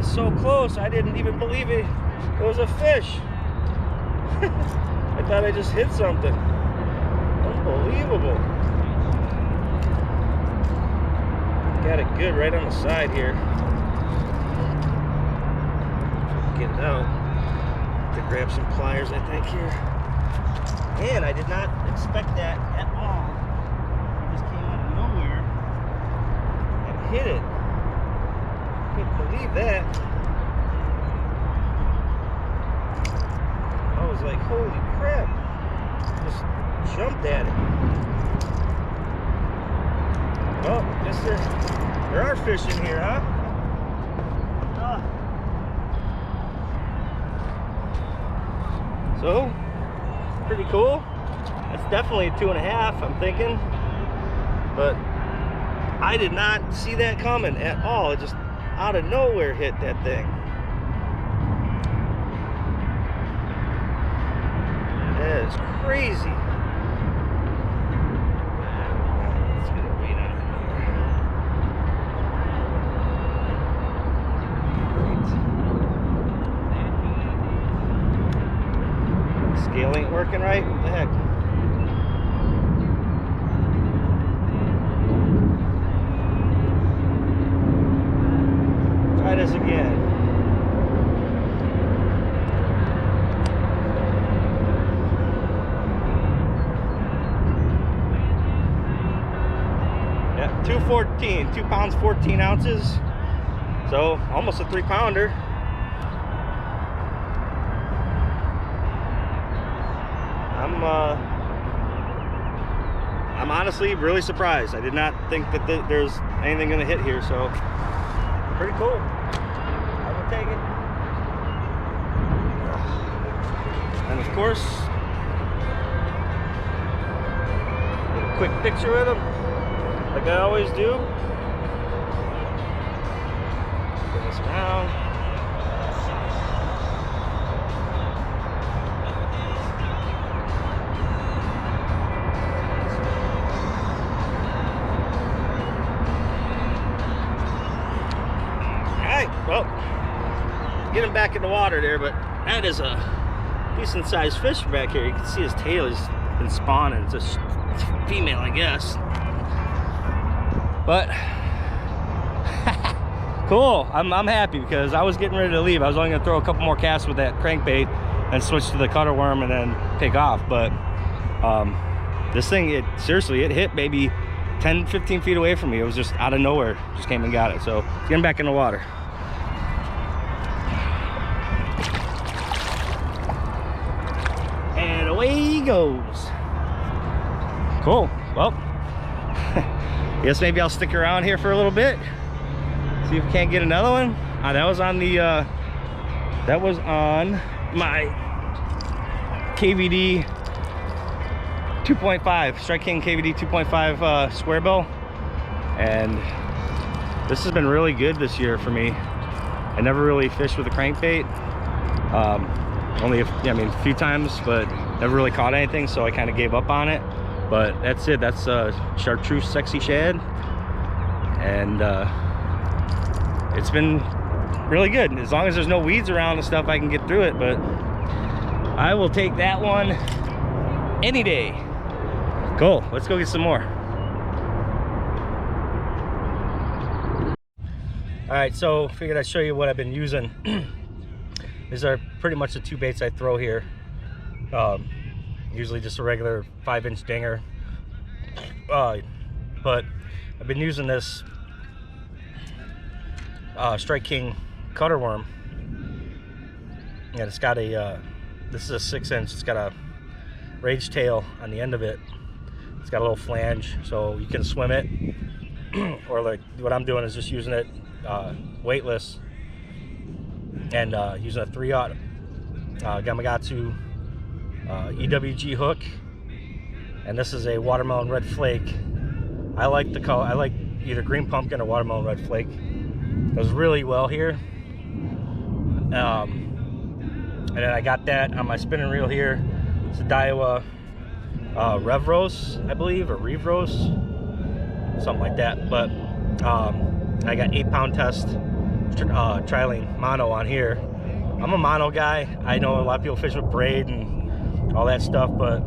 got so close, I didn't even believe it was a fish. I thought I just hit something. Unbelievable. Got it good right on the side here. Get it out. Have to grab some pliers, I think, here. And I did not expect that at all. It just came out of nowhere and hit it. Couldn't believe that. I was like, holy crap. Just jumped at it. Well, guess there are fish in here, huh? So, pretty cool. That's definitely a 2.5, I'm thinking. But I did not see that coming at all. It just out of nowhere hit that thing. That is crazy. Let's get a weight on it. Great. Scale ain't working right? What the heck? Try this again. Yeah, 214, 2 pounds 14 ounces. So almost a 3-pounder. I'm honestly really surprised. I did not think that there's anything gonna hit here, so pretty cool. I will take it. And of course, get a quick picture with him, like I always do. Bring this around. Well, get him back in the water there, but that is a decent sized fish back here. You can see his tail has been spawning. It's a female, I guess. But cool. I'm happy because I was getting ready to leave. I was only gonna throw a couple more casts with that crankbait and switch to the cutter worm and then take off. But this thing, seriously, it hit maybe 10-15 feet away from me. It was just out of nowhere. Just came and got it. So get him back in the water. And away he goes. Cool. Well, guess maybe I'll stick around here for a little bit. See if we can't get another one. That was on the that was on my KVD 2.5 Strike King KVD 2.5 square bill, and this has been really good this year for me. I never really fished with a crankbait, only a few times, but never really caught anything, so I kind of gave up on it. But that's it. That's chartreuse sexy shad, and it's been really good. As long as there's no weeds around and stuff, I can get through it. But I will take that one any day. Cool, let's go get some more. All right, so figured I'd show you what I've been using. These are pretty much the two baits I throw here. Usually just a regular 5-inch dinger, but I've been using this Strike King cutter worm, and it's got a this is a 6-inch. It's got a rage tail on the end of it. It's got a little flange, so you can swim it, or like what I'm doing is just using it weightless, and using a 3/0 Gamakatsu EWG hook, and this is a watermelon red flake. I like the color. I like either green pumpkin or watermelon red flake. Does really well here. And then I got that on my spinning reel here. It's a Daiwa Revros, I believe, or Revros, something like that. But I got 8-pound test trilene mono on here. I'm a mono guy. I know a lot of people fish with braid and all that stuff, but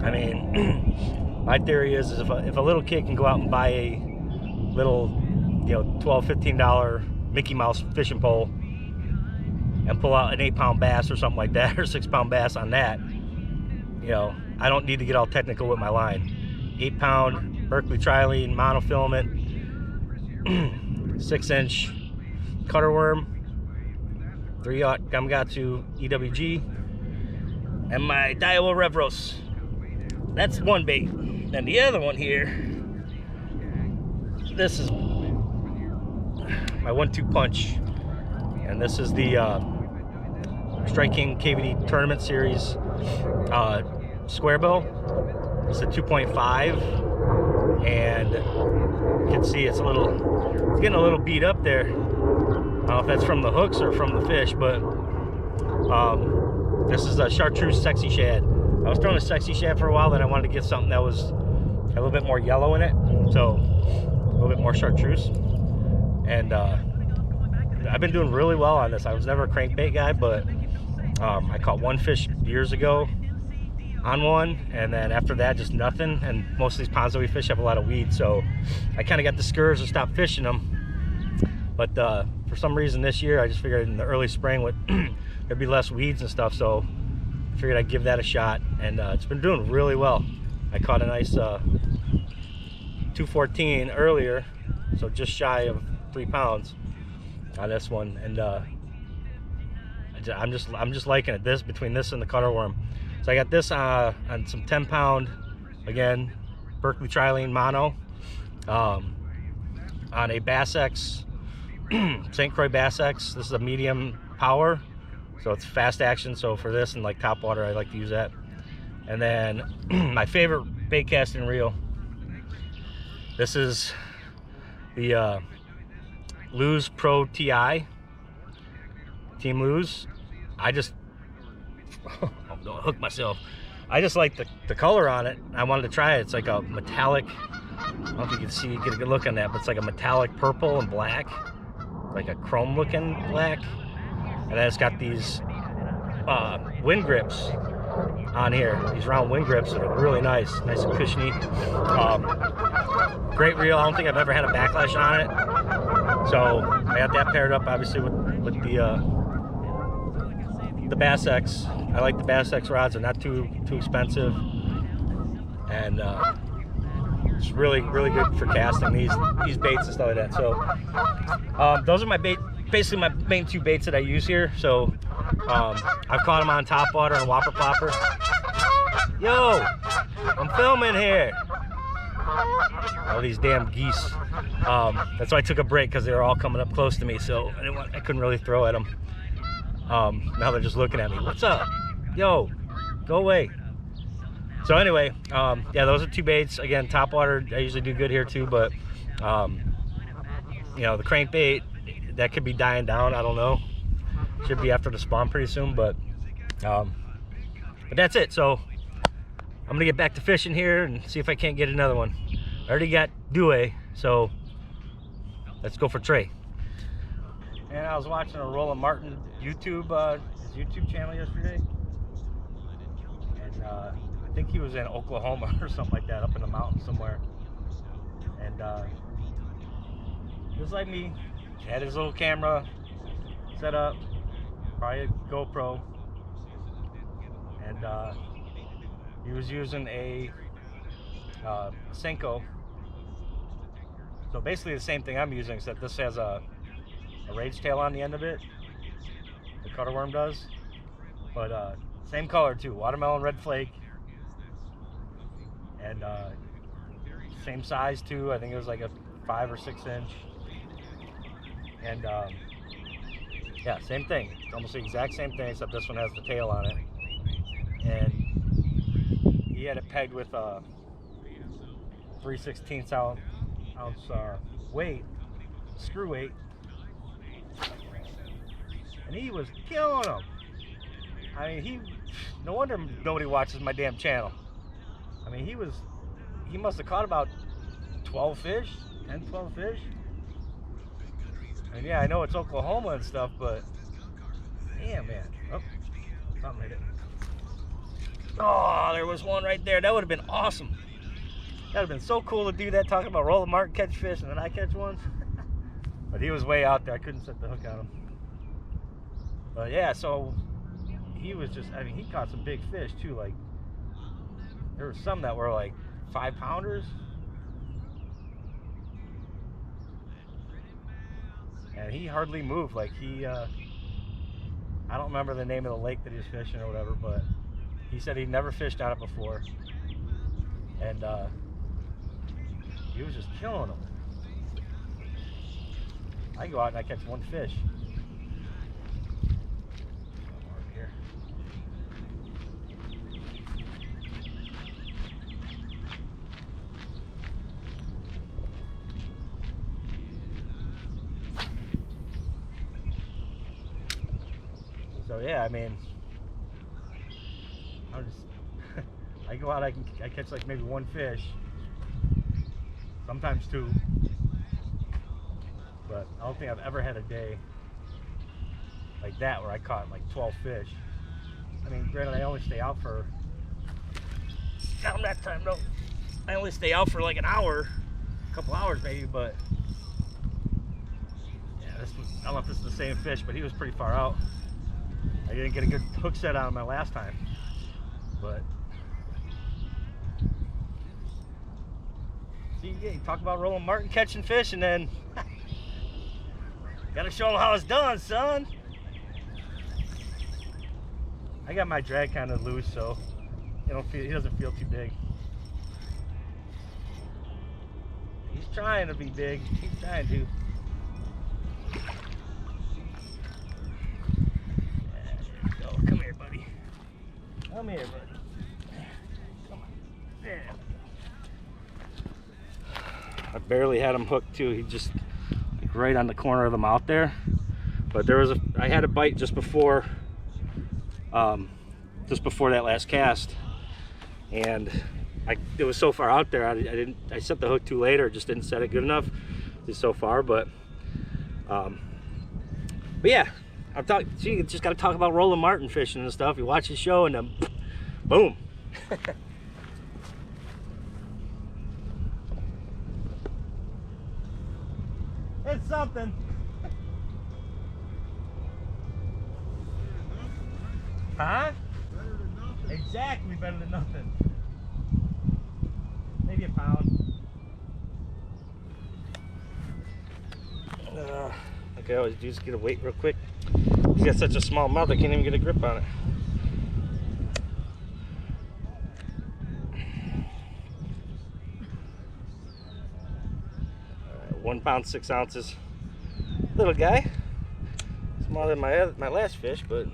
I mean, my theory is if a little kid can go out and buy a little, you know, $12, $15 Mickey Mouse fishing pole and pull out an 8-pound bass or something like that, or 6-pound bass on that, you know, I don't need to get all technical with my line. 8-pound Berkeley trilene monofilament, 6-inch cutter worm, 3/0 Gamakatsu EWG, and my Daiwa Revros. That's one bait. And the other one here, this is my 1-2 punch, and this is the Strike King KVD Tournament Series square bill. It's a 2.5, and you can see it's getting a little beat up there. I don't know if that's from the hooks or from the fish, but this is a chartreuse sexy shad. I was throwing a sexy shad for a while, then I wanted to get something that was a little bit more yellow in it, so a little bit more chartreuse. And I've been doing really well on this. I was never a crankbait guy, but I caught one fish years ago on one, and then after that just nothing. And most of these ponds that we fish have a lot of weeds, so I kind of got discouraged and stopped fishing them. But for some reason this year I just figured in the early spring there'd be less weeds and stuff, so I figured I'd give that a shot, and it's been doing really well. I caught a nice 214 earlier, so just shy of 3 pounds on this one, and I'm just liking it. Between this and the cutter worm. So I got this on some 10-pound, again, Berkeley trilene mono, on a Bass X, St. Croix Bass X. This is a medium power, so it's fast action. So for this and like top water, I like to use that. And then my favorite bait casting reel. This is the Luz Pro TI, Team Luz. I just don't hook myself. I just like the color on it. I wanted to try it. It's like a metallic, I don't know if you can see, get a good look on that, but it's like a metallic purple and black, like a chrome looking black. And then it's got these wind grips on here, these round wind grips that are really nice and cushiony. Great reel. I don't think I've ever had a backlash on it, so I got that paired up obviously with the Bass X. I like the Bass X rods. They're not too expensive, and it's really good for casting these baits and stuff like that. So those are basically my main 2 baits that I use here. So I've caught them on top water and whopper plopper. Yo, I'm filming here. Oh, these damn geese. That's why I took a break, because they were all coming up close to me, so I couldn't really throw at them. Now they're just looking at me. What's up? Yo, go away. So anyway, yeah, those are 2 baits. Again, top water, I usually do good here too, but you know, the crankbait, that could be dying down. I don't know. Should be after the spawn pretty soon, but that's it. So I'm gonna get back to fishing here and see if I can't get another one. I already got Dewey, so let's go for Trey. And I was watching a Roland Martin his YouTube channel yesterday, and I think he was in Oklahoma or something like that, up in the mountains somewhere. And just like me, had his little camera set up, probably a GoPro, and he was using a Senko. So basically the same thing I'm using, except this has a rage tail on the end of it. The cutter worm does, but same color too, watermelon red flake, and same size too. I think it was like a 5 or 6 inch, and yeah, same thing. It's almost the exact same thing, except this one has the tail on it, and he had it pegged with a 3/16 ounce weight, screw weight. And he was killing them. I mean, no wonder nobody watches my damn channel. I mean, he must have caught about 12 fish, 10, 12 fish. And yeah, I know it's Oklahoma and stuff, but damn, man. Oh, something hit it. Oh, there was one right there. That would have been awesome. That would have been so cool to do that, talking about roll the mark and catch fish, and then I catch one. But he was way out there. I couldn't set the hook on him. But yeah, so he was just, I mean, he caught some big fish too. Like, there were some that were like 5-pounders. And he hardly moved. Like, he, I don't remember the name of the lake that he was fishing or whatever, but he said he'd never fished on it before. And he was just killing them. I go out and I catch one fish. Here. So yeah, I mean, I'm just I go out, I catch like maybe one fish, sometimes two, but I don't think I've ever had a day like that where I caught like 12 fish. I mean, granted, I only stay out for, not that time, no, I only stay out for like an hour, a couple hours maybe, but yeah, this was, I don't know if this is the same fish, but he was pretty far out. I didn't get a good hook set on him my last time, but see, yeah, you talk about rolling martin, catching fish, and then gotta show him how it's done, son. I got my drag kind of loose, so he doesn't feel too big. He's trying to be big. He's trying to. Come here, buddy. Come here, buddy. Come on. Yeah. I barely had him hooked too. He just like right on the corner of the mouth there. But there was I had a bite just before that last cast, and it was so far out there. I set the hook too late, or just didn't set it good enough. Just so far, but yeah. So you just got to talk about rolling martin fishing and stuff. You watch the show and then boom. It's something. Huh? Better than nothing. Exactly, better than nothing. Maybe a pound. Okay, I always do just get a weight real quick. He's got such a small mouth, I can't even get a grip on it. Alright, 1 pound 6 ounces. Little guy. Smaller than my last fish, but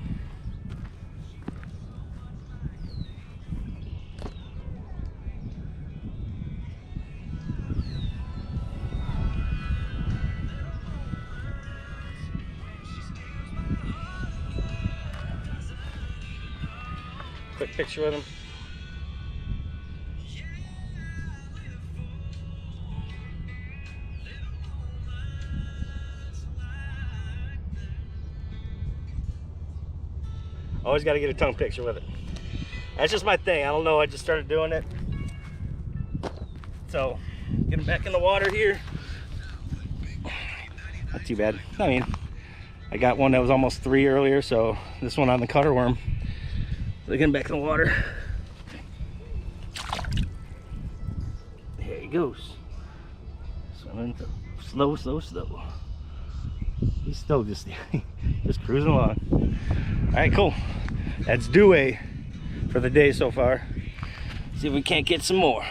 quick picture with him. Always got to get a tongue picture with it. That's just my thing. I don't know. I just started doing it. So, get him back in the water here. Not too bad. I mean, I got one that was almost 3 earlier, so this one on the cutter worm. So get him back in the water. There he goes. Swimming slow, slow, slow. He's still just cruising along. All right, cool. That's due for the day so far. See if we can't get some more.